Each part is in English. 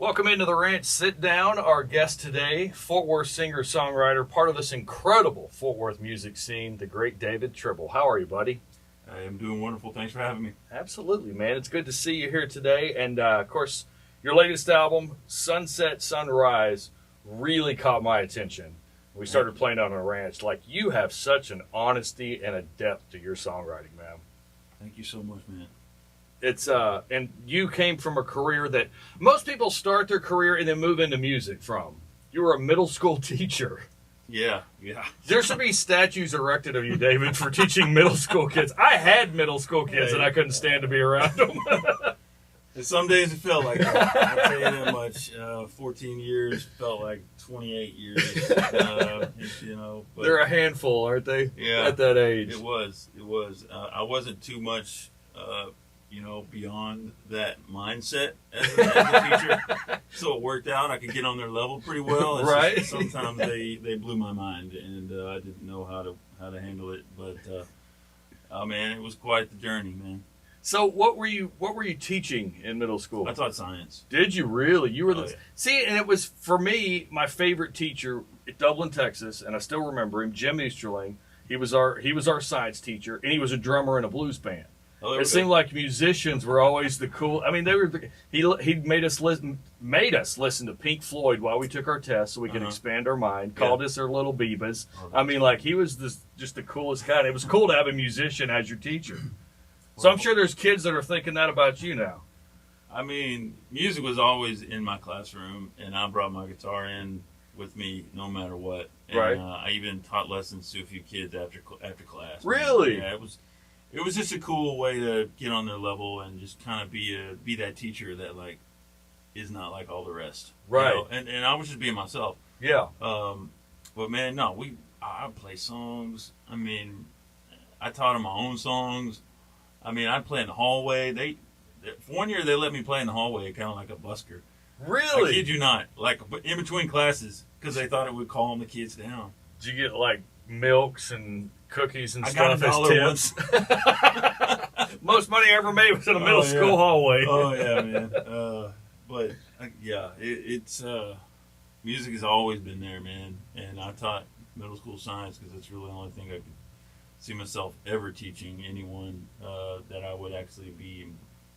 Welcome into the ranch. Sit down. Our guest today, Fort Worth singer-songwriter, part of this incredible Fort Worth music scene, the great David Tribble. How are you, buddy? I am doing wonderful. Thanks for having me. Absolutely, man. It's good to see you here today. And, of course, your latest album, Sunset Sunrise, really caught my attention. We started playing on a ranch. Like, you have such an honesty and a depth to your songwriting, man. Thank you so much, man. It's and you came from a career that most people start their career and then move into music from. You were a middle school teacher. Yeah. There should be statues erected of you, David, for teaching middle school kids. I had middle school kids and I couldn't stand to be around them. And some days it felt like that. I'll tell you that much. 14 years felt like 28 years. But they're a handful, aren't they? Yeah. At that age. It was. I wasn't too much, beyond that mindset as a teacher. So it worked out. I could get on their level pretty well. It's right. just, sometimes they blew my mind, and I didn't know how to handle it. But man, it was quite the journey, man. So what were you teaching in middle school? I taught science. Did you really? You were yeah. See, and it was for me my favorite teacher at Dublin, Texas, and I still remember him, Jim Easterling. He was our science teacher, and he was a drummer in a blues band. Oh, it seemed like musicians were always the cool. I mean, they were. He made us listen to Pink Floyd while we took our tests, so we could expand our mind. Called us our little Bebas. I mean, like he was just the coolest guy. And it was cool to have a musician as your teacher. So I'm sure there's kids that are thinking that about you now. I mean, music was always in my classroom, and I brought my guitar in with me no matter what. And, right. I even taught lessons to a few kids after class. Really? Yeah, it was just a cool way to get on their level and just kind of be that teacher that like is not like all the rest. Right. You know? And I was just being myself. Yeah. But man, no, I play songs. I mean, I taught them my own songs. I mean, I'd play in the hallway. For 1 year, they let me play in the hallway, kind of like a busker. Really? I kid you not. Like, in between classes, because they thought it would calm the kids down. Did you get, like, milks and cookies and I stuff got as tips? Most money I ever made was in a middle school hallway. Oh, yeah, man. It's music has always been there, man. And I taught middle school science because it's really the only thing I could see myself ever teaching anyone that I would actually be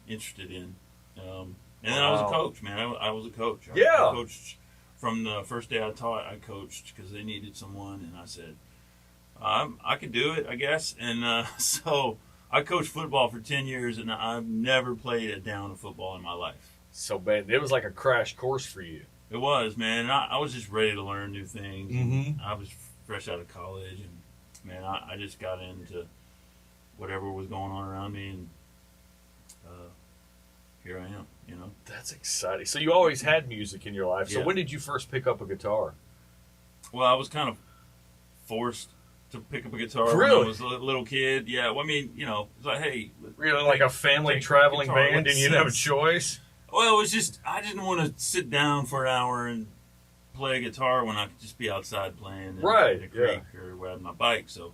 interested in. And then I was a coach, man. I was a coach. I coached from the first day I taught. I coached because they needed someone, and I said, I could do it, I guess. And so I coached football for 10 years, and I've never played a down of football in my life. So bad. It was like a crash course for you. It was, man. I was just ready to learn new things. Mm-hmm. I was fresh out of college, and man, I just got into whatever was going on around me, and here I am, you know. That's exciting. So you always had music in your life. So Yeah. when did you first pick up a guitar? Well, I was kind of forced to pick up a guitar Really? when I was a little kid. Yeah, well, I mean, it's like, hey. Were you in like a family traveling band and you didn't have a choice? Well, it was just, I didn't want to sit down for an hour and play a guitar when I could just be outside playing in the creek or riding my bike. So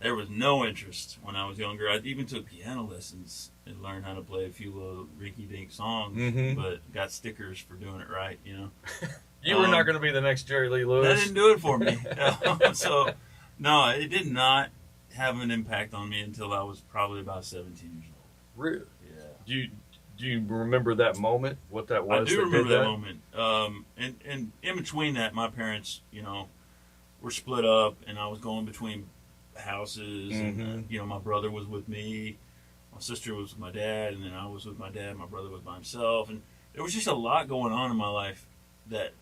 there was no interest when I was younger. I even took piano lessons and learned how to play a few little rinky-dink songs, but got stickers for doing it right, you know. You were not going to be the next Jerry Lee Lewis. That didn't do it for me. So, no, it did not have an impact on me until I was probably about 17 years old. Really? Yeah. Do you remember that moment? What that was? I do remember that moment. And in between that, my parents, were split up, and I was going between houses. And my brother was with me, my sister was with my dad, and then I was with my dad. My brother was by himself, and there was just a lot going on in my life that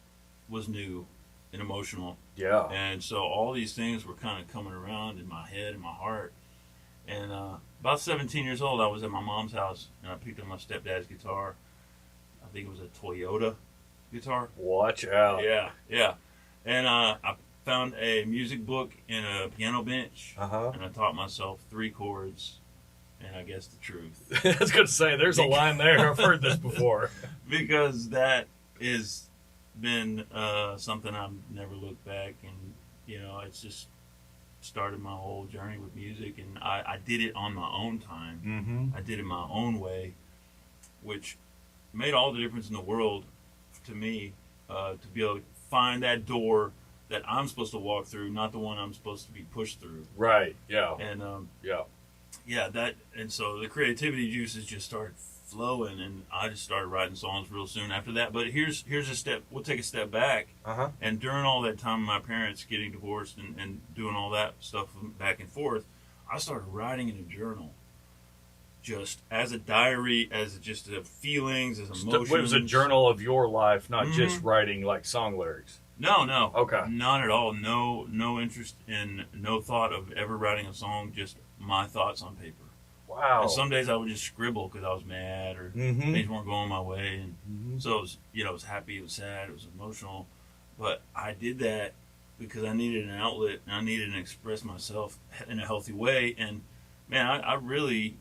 was new and emotional. Yeah. And so all these things were kind of coming around in my head and my heart. And about 17 years old, I was at my mom's house, and I picked up my stepdad's guitar. I think it was a Toyota guitar. Watch out. Yeah. And I found a music book in a piano bench, and I taught myself 3 chords, and I guess the truth. I was going to say, there's a line there. I've heard this before. Because that has been something I've never looked back, and, it's just started my whole journey with music, and I did it on my own time. I did it my own way, which made all the difference in the world to me to be able to find that door that I'm supposed to walk through, not the one I'm supposed to be pushed through. Right. Yeah. And yeah. Yeah, and so the creativity juices just started flowing, and I just started writing songs real soon after that. But here's a step. We'll take a step back. And during all that time, my parents getting divorced and doing all that stuff back and forth, I started writing in a journal, just as a diary, as just feelings, as emotions. It was a journal of your life, not just writing like song lyrics. No. Okay. Not at all. No interest in, no thought of ever writing a song. Just my thoughts on paper. Wow. And some days I would just scribble because I was mad or things weren't going my way, and so it was, it was happy, it was sad, it was emotional, but I did that because I needed an outlet and I needed to express myself in a healthy way. And man, I really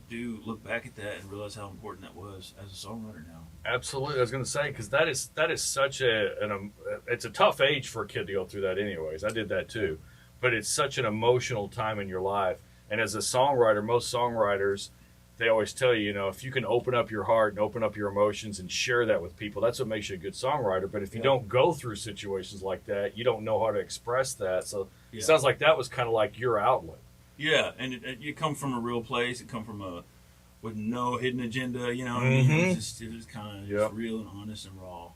do look back at that and realize how important that was as a songwriter now. Absolutely, I was going to say, because that is such it's a tough age for a kid to go through that. Anyways, I did that too, but it's such an emotional time in your life. And as a songwriter, most songwriters, they always tell you, if you can open up your heart and open up your emotions and share that with people, that's what makes you a good songwriter. But if you don't go through situations like that, you don't know how to express that. So it sounds like that was kind of like your outlet. Yeah, and you come from a real place. It come from with no hidden agenda. You know what I mean? It was kind of just real and honest and raw.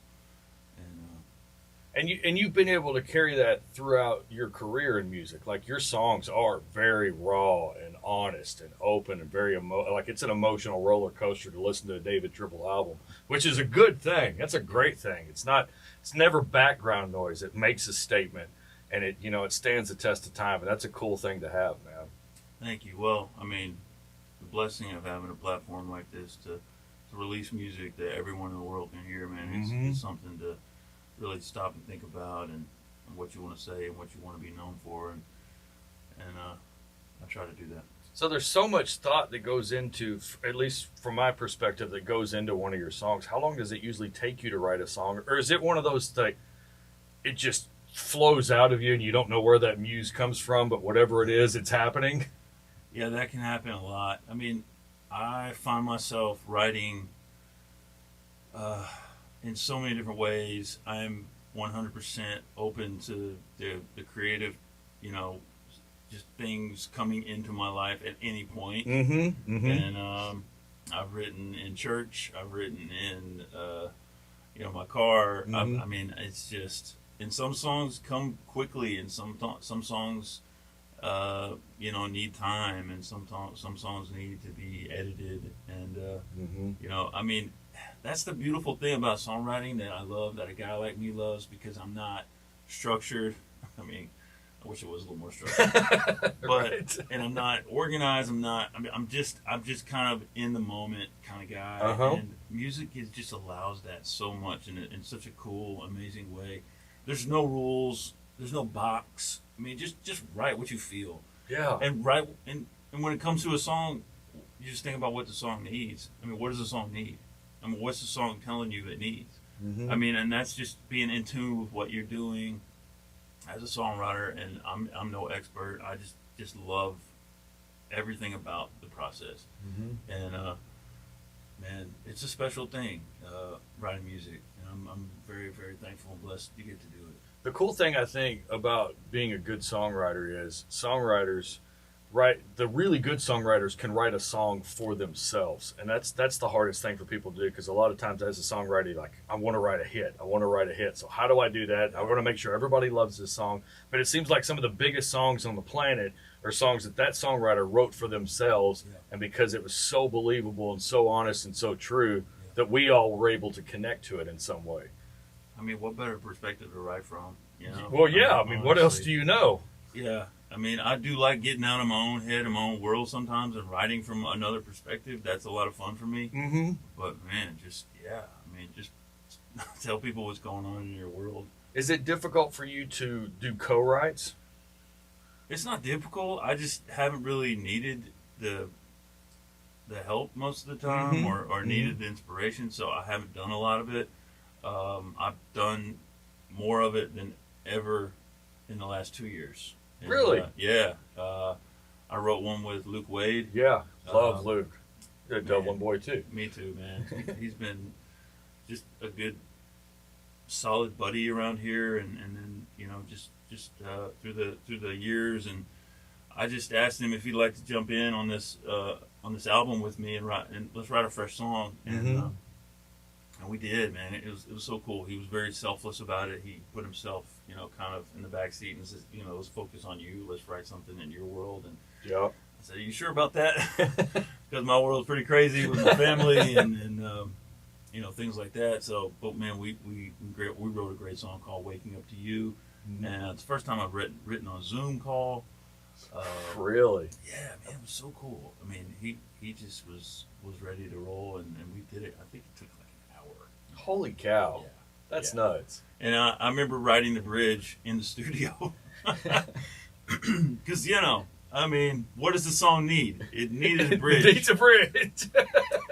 And you've been able to carry that throughout your career in music. Like, your songs are very raw and honest and open and very like, it's an emotional roller coaster to listen to a David Tribble album, which is a good thing. That's a great thing. It's never background noise. It makes a statement, and it stands the test of time, and that's a cool thing to have, man. Thank you. Well, I mean, the blessing of having a platform like this to release music that everyone in the world can hear, man, it's something to really stop and think about, and what you want to say and what you want to be known for, and I try to do that. So there's so much thought that goes into, at least from my perspective, that goes into one of your songs. How long does it usually take you to write a song, or is it one of those that it just flows out of you and you don't know where that muse comes from, but whatever it is, it's happening? Yeah, that can happen a lot. I mean, I find myself writing in so many different ways. I'm 100% open to the creative, just things coming into my life at any point. And I've written in church. I've written in, my car. I mean, it's just, and some songs come quickly, and some songs, need time, and some songs need to be edited, and I mean, that's the beautiful thing about songwriting that I love, that a guy like me loves, because I'm not structured. I mean, I wish it was a little more structured, but and I'm not organized. I'm just kind of in the moment kind of guy, and music just allows that so much in such a cool, amazing way. There's no rules. There's no box. I mean, just write what you feel. Yeah. And write, and when it comes to a song, you just think about what the song needs. I mean, what does the song need? I mean, what's the song telling you it needs? I mean, and that's just being in tune with what you're doing as a songwriter. And I'm no expert. I just love everything about the process. And man, it's a special thing, writing music. And I'm very, very thankful and blessed to get to do it. The cool thing, I think, about being a good songwriter is the really good songwriters can write a song for themselves. And that's the hardest thing for people to do, because a lot of times as a songwriter, you're like, I want to write a hit. So how do I do that? I want to make sure everybody loves this song. But it seems like some of the biggest songs on the planet are songs that songwriter wrote for themselves. And because it was so believable and so honest and so true, that we all were able to connect to it in some way. I mean, what better perspective to write from? Well, yeah. I mean, what else do you know? Yeah. I mean, I do like getting out of my own head and my own world sometimes, and writing from another perspective. That's a lot of fun for me. But man, just tell people what's going on in your world. Is it difficult for you to do co-writes? It's not difficult. I just haven't really needed the help most of the time, or needed the inspiration, so I haven't done a lot of it. I've done more of it than ever in the last 2 years. And, really? Yeah. I wrote one with Luke Wade. Yeah, love Luke. Good Dublin boy too. Me too, man. He's been just a good solid buddy around here, and then through the years, and I just asked him if he'd like to jump in on this album with me and let's write a fresh song, and we did, man. It was so cool. He was very selfless about it. He put himself, kind of in the back seat and says, let's focus on you. Let's write something in your world. And yeah. I said, are you sure about that? Because my world's pretty crazy with my family and things like that. So, but man, we wrote a great song called "Waking Up to You," and it's the first time I've written on a Zoom call. Really? Yeah, man, it was so cool. I mean, he just was ready to roll, and we did it. I think it took like an hour. Holy cow. Yeah. That's nuts. And I remember writing the bridge in the studio. Because, I mean, what does the song need? It needed a bridge. It needs a bridge.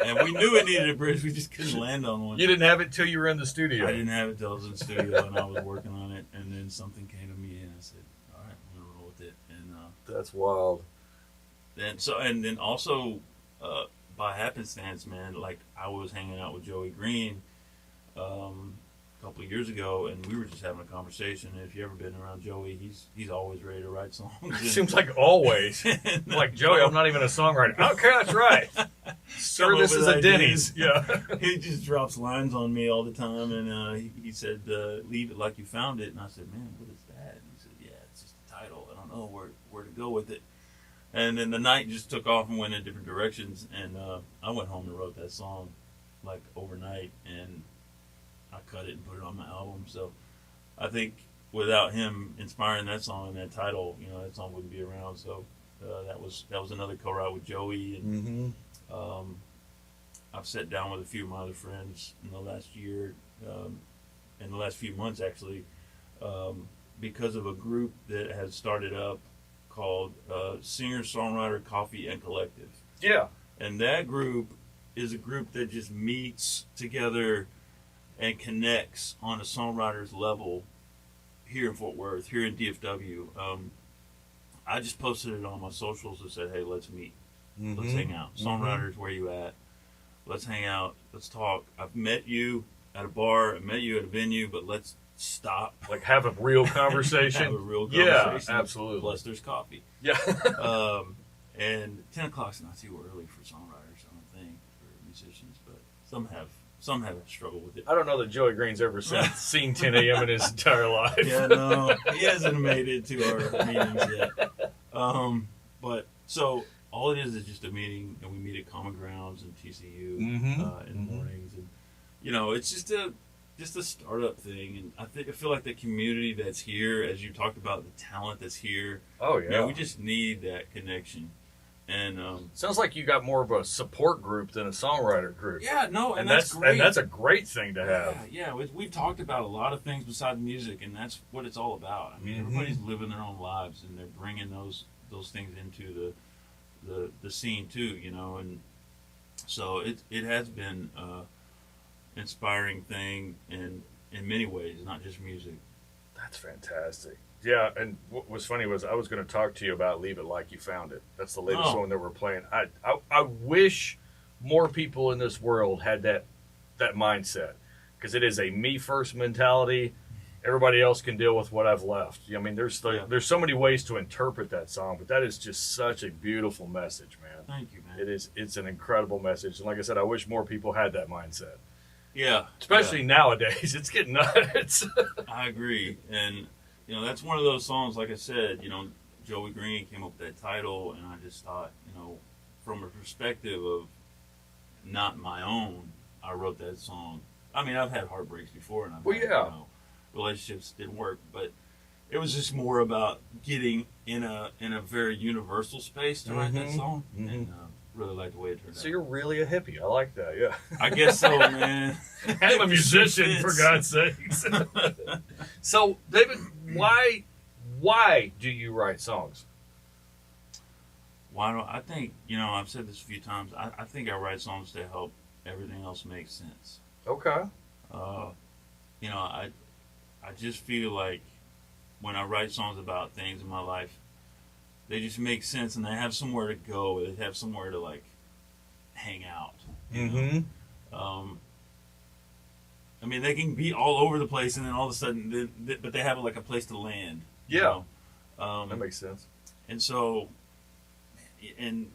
And we knew it needed a bridge. We just couldn't land on one. You didn't have it till you were in the studio. I didn't have it till I was in the studio, and I was working on it. And then something came to me, and I said, all right, I'm going to roll with it. And that's wild. And then also, by happenstance, man, like I was hanging out with Joey Green a couple of years ago, and we were just having a conversation. And if you ever been around Joey, he's always ready to write songs. It seems like always. Like, Joey, I'm not even a songwriter. Okay, that's right. Sir, this is a Denny's. Yeah. He just drops lines on me all the time, and he said, leave it like you found it. And I said, man, what is that? And he said, yeah, it's just the title. I don't know where to go with it. And then the night just took off and went in different directions, and I went home and wrote that song like overnight, and I cut it and put it on my album. So I think without him inspiring that song and that title, that song wouldn't be around. So that was another co-write with Joey, and I've sat down with a few of my other friends in the last year, in the last few months actually, because of a group that has started up called Singer-Songwriter Coffee and Collective. Yeah. And that group is a group that just meets together and connects on a songwriter's level here in Fort Worth, here in DFW. I just posted it on my socials and said, hey, let's meet. Let's hang out. Songwriters, where you at? Let's hang out. Let's talk. I've met you at a bar. I met you at a venue, but let's stop. Like, have a real conversation. Have a real conversation. Yeah, absolutely. Plus, there's coffee. Yeah. And 10 o'clock's not too early for songwriters, I don't think, for musicians, but some have struggled with it. I don't know that Joey Green's ever seen 10 a.m. in his entire life. Yeah, no, he hasn't made it to our meetings yet. But so all it is just a meeting, and we meet at Common Grounds and TCU in the mornings, and it's just a startup thing. And I feel like the community that's here, as you talked about, the talent that's here. Oh yeah, man, we just need that connection. And sounds like you got more of a support group than a songwriter group. Yeah, no, and that's great. And that's a great thing to have. Yeah, we've talked about a lot of things besides music, and that's what it's all about. I mean, everybody's living their own lives, and they're bringing those things into the scene too, and so it has been an inspiring thing in many ways, not just music. That's fantastic. Yeah, and what was funny was I was going to talk to you about Leave It Like You Found It. That's the latest one that we're playing. I wish more people in this world had that mindset, because it is a me first mentality. Everybody else can deal with what I've left. I mean, there's so many ways to interpret that song, but that is just such a beautiful message, man. Thank you, man. It's an incredible message, and like I said, I wish more people had that mindset. Yeah, especially nowadays, it's getting nuts. I agree, and that's one of those songs. Like I said, Joey Green came up with that title, and I just thought, from a perspective of not my own, I wrote that song. I mean, I've had heartbreaks before, and relationships didn't work, but it was just more about getting in a very universal space to write that song, and really like the way it turned out. So you're really a hippie. I like that. Yeah, I guess so, man. I'm a musician, for God's sakes. So, David, why do you write songs? Why do I think, I've said this a few times, I think I write songs to help everything else make sense. Okay. I just feel like when I write songs about things in my life, they just make sense, and they have somewhere to go. They have somewhere to hang out. I mean, they can be all over the place, and then all of a sudden, but they have like a place to land. Yeah, that makes sense. And so, and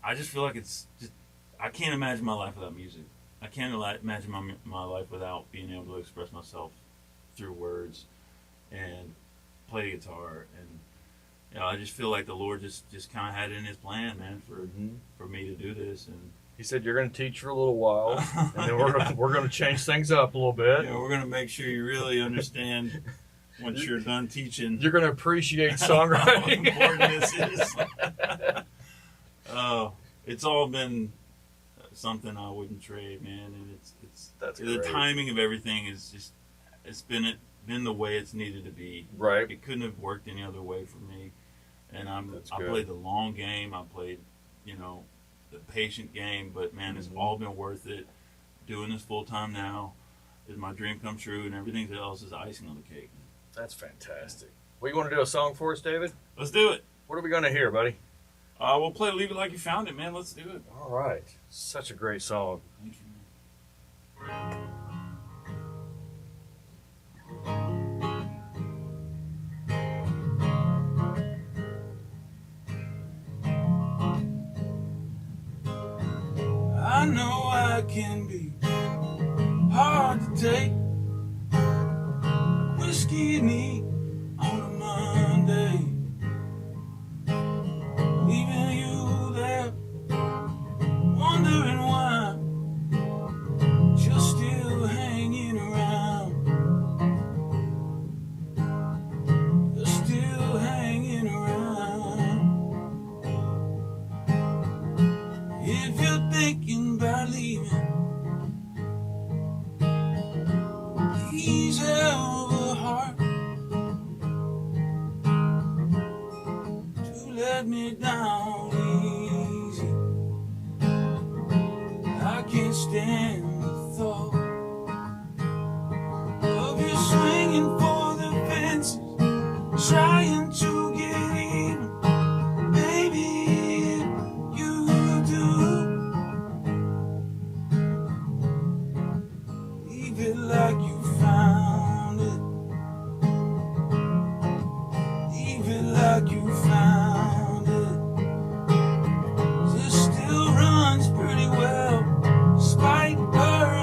I just feel like it's just, I can't imagine my life without music. I can't imagine my life without being able to express myself through words and play guitar. And I just feel like the Lord just kind of had it in His plan, man, for me to do this. And He said you're going to teach for a little while, and then we're going to change things up a little bit. We're going to make sure you really understand once you're done teaching. You're going to appreciate songwriting. How important this is. It's all been something I wouldn't trade, man. And That's the great. timing of everything is just it's been the way it's needed to be. Right. It couldn't have worked any other way for me. And I good. played the long game. I played, the patient game. But man, it's all been worth it. Doing this full time now is my dream come true, and everything else is icing on the cake. That's fantastic. Well, you want to do a song for us, David? Let's do it. What are we going to hear, buddy? We'll play Leave It Like You Found It, man. Let's do it. All right. Such a great song. Thank you, man. I know I can be hard to take. Whiskey neat on a Monday. Leaving you there, wondering why you're still hanging around. You're still hanging around. If you're thinking about leaving, please have a heart to let me down easy. I can't stand the thought of you swinging for the fences, trying to get even. Baby, you do. Leave it like you found it. Leave it like you found it. This still runs pretty well, despite her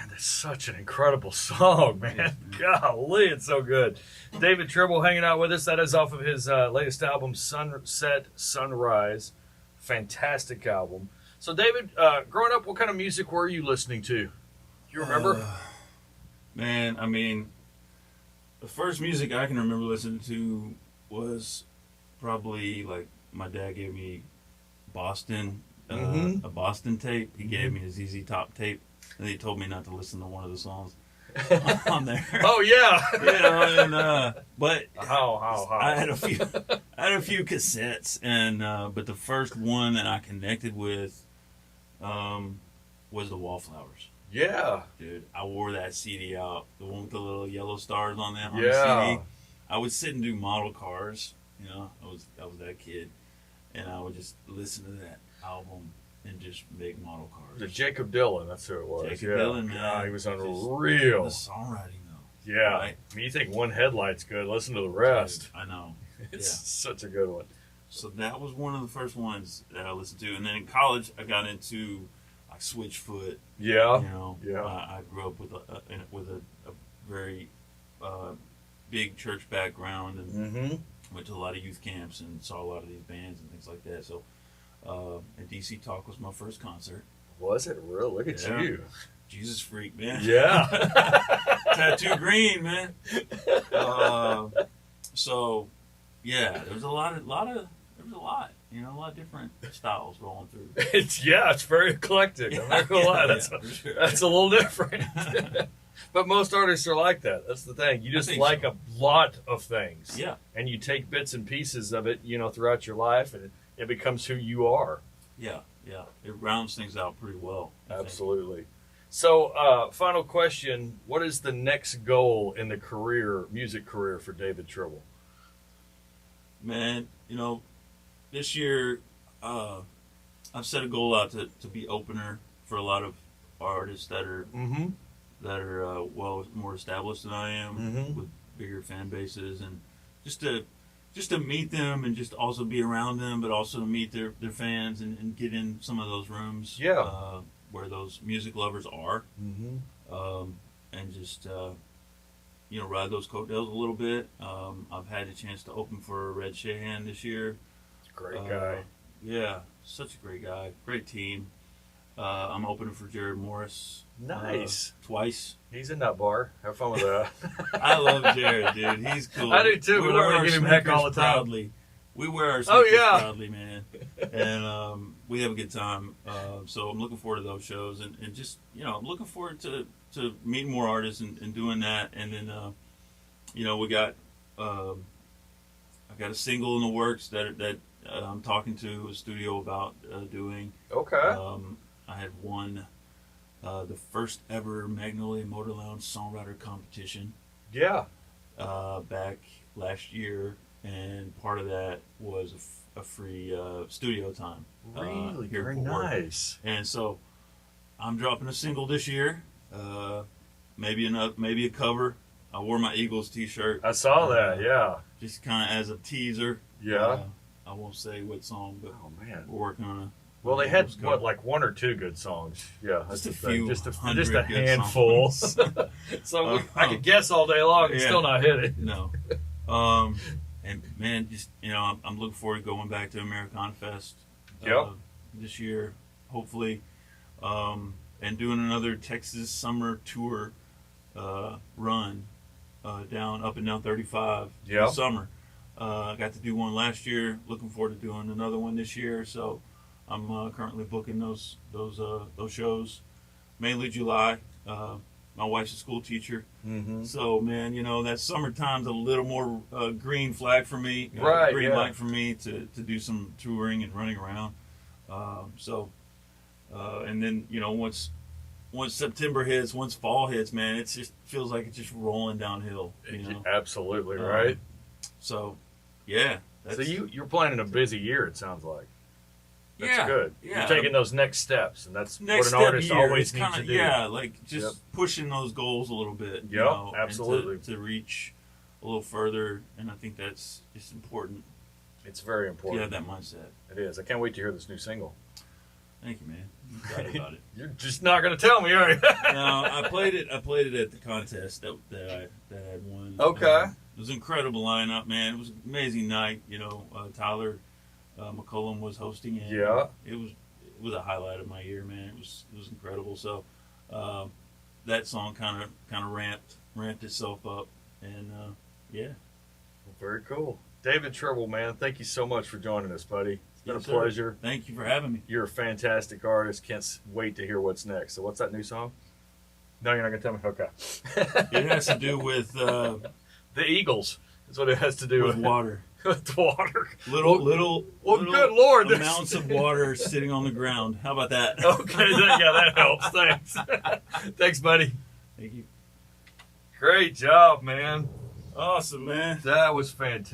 that's such an incredible song, man. Golly, it's so good. David Tribble hanging out with us. That is off of his latest album, Sunset Sunrise. Fantastic album. So, David, growing up, what kind of music were you listening to? Do you remember? Man, I mean, the first music I can remember listening to was probably like my dad gave me Boston, a Boston tape. He gave me a ZZ Top tape, and he told me not to listen to one of the songs on there. Oh yeah, you know, and but how I had a few cassettes, and but the first one that I connected with was the Wallflowers. Yeah, dude, I wore that CD out, the one with the little yellow stars on that on yeah. the CD. I would sit and do model cars. You know, I was that kid, and I would just listen to that album and just make model cars. The Jacob Dylan, that's who it was. Jacob Dylan, man. God, he was unreal. The songwriting, though. Yeah. Right? I mean, you think one headlight's good, listen to the rest. Dude, I know. It's such a good one. So that was one of the first ones that I listened to. And then in college, I got into like Switchfoot. Yeah. You know, yeah. I grew up with a very big church background and went to a lot of youth camps and saw a lot of these bands and things like that. So, and DC Talk was my first concert. Was it real? Look at you. Jesus freak, man. Yeah. Tattoo green, man. So, yeah, there was a lot, you know, a lot of different styles rolling through. It's very eclectic. I'm not gonna lie, that's a little different. But most artists are like that. That's the thing. You just like a lot of things. Yeah. And you take bits and pieces of it, you know, throughout your life, and it becomes who you are. Yeah, yeah. It rounds things out pretty well. Absolutely. So, final question. What is the next goal in the music career for David Tribble? Man, you know, this year, I've set a goal out to be opener for a lot of artists that are well more established than I am, with bigger fan bases, and just to meet them and just also be around them, but also to meet their fans and get in some of those rooms where those music lovers are, and just you know, ride those coattails a little bit. I've had a chance to open for Red Shayne this year. Great guy. Yeah, such a great guy. Great team. I'm opening for Jared Morris. Nice. Twice. He's in that bar. Have fun with that. I love Jared, dude. He's cool. I do too. We wear our give him heck all the time. Proudly. We wear our sneakers proudly, man. And we have a good time. So I'm looking forward to those shows. And just, you know, I'm looking forward to meeting more artists and doing that. And then, you know, we got, I got a single in the works that I'm talking to a studio about doing. Okay. I had won the first ever Magnolia Motor Lounge Songwriter Competition. Yeah. Back last year, and part of that was a free studio time. Really? Here Very for nice. work. And so I'm dropping a single this year. Maybe a cover. I wore my Eagles t-shirt. I saw that, yeah. Just kind of as a teaser. Yeah. I won't say what song, but man, we're working on a. Well, they had like one or two good songs. Yeah, just a few, just a handful. So I could guess all day long and still not hit it. No. And man, just, you know, I'm looking forward to going back to Americana Fest this year, hopefully, and doing another Texas summer tour run up and down 35 this summer. I got to do one last year. Looking forward to doing another one this year. So I'm currently booking those shows, mainly July. My wife's a school teacher, so man, you know, that summertime's a little more green flag for me, green light for me to do some touring and running around. And then, you know, once September hits, once fall hits, man, it just feels like it's just rolling downhill. You know? Absolutely right. So, yeah. So you're planning a busy year. It sounds like. That's good. Yeah. You're taking those next steps, and that's what an artist always needs to do. Yeah, like just pushing those goals a little bit. Yeah, you know, absolutely. To reach a little further, and I think that's just important. It's very important. Yeah, that mindset. It is. I can't wait to hear this new single. Thank you, man. excited about it. You're just not going to tell me, are you? No, I played it at the contest that I had won. Okay. It was an incredible lineup, man. It was an amazing night. Tyler McCullum was hosting it. Yeah. It was a highlight of my year, man. It was incredible. So that song kind of ramped itself up, and yeah. Well, very cool. David Tribble, man, thank you so much for joining us, buddy. It's been Yes, a pleasure. sir. Thank you for having me. You're a fantastic artist. Can't wait to hear what's next. So what's that new song? No, you're not going to tell me? Okay. It has to do with the Eagles. That's what it has to do with water. With water. Little good Lord. Amounts of water sitting on the ground. How about that? Okay, that helps. Thanks. Thanks, buddy. Thank you. Great job, man. Awesome, man. That was fantastic.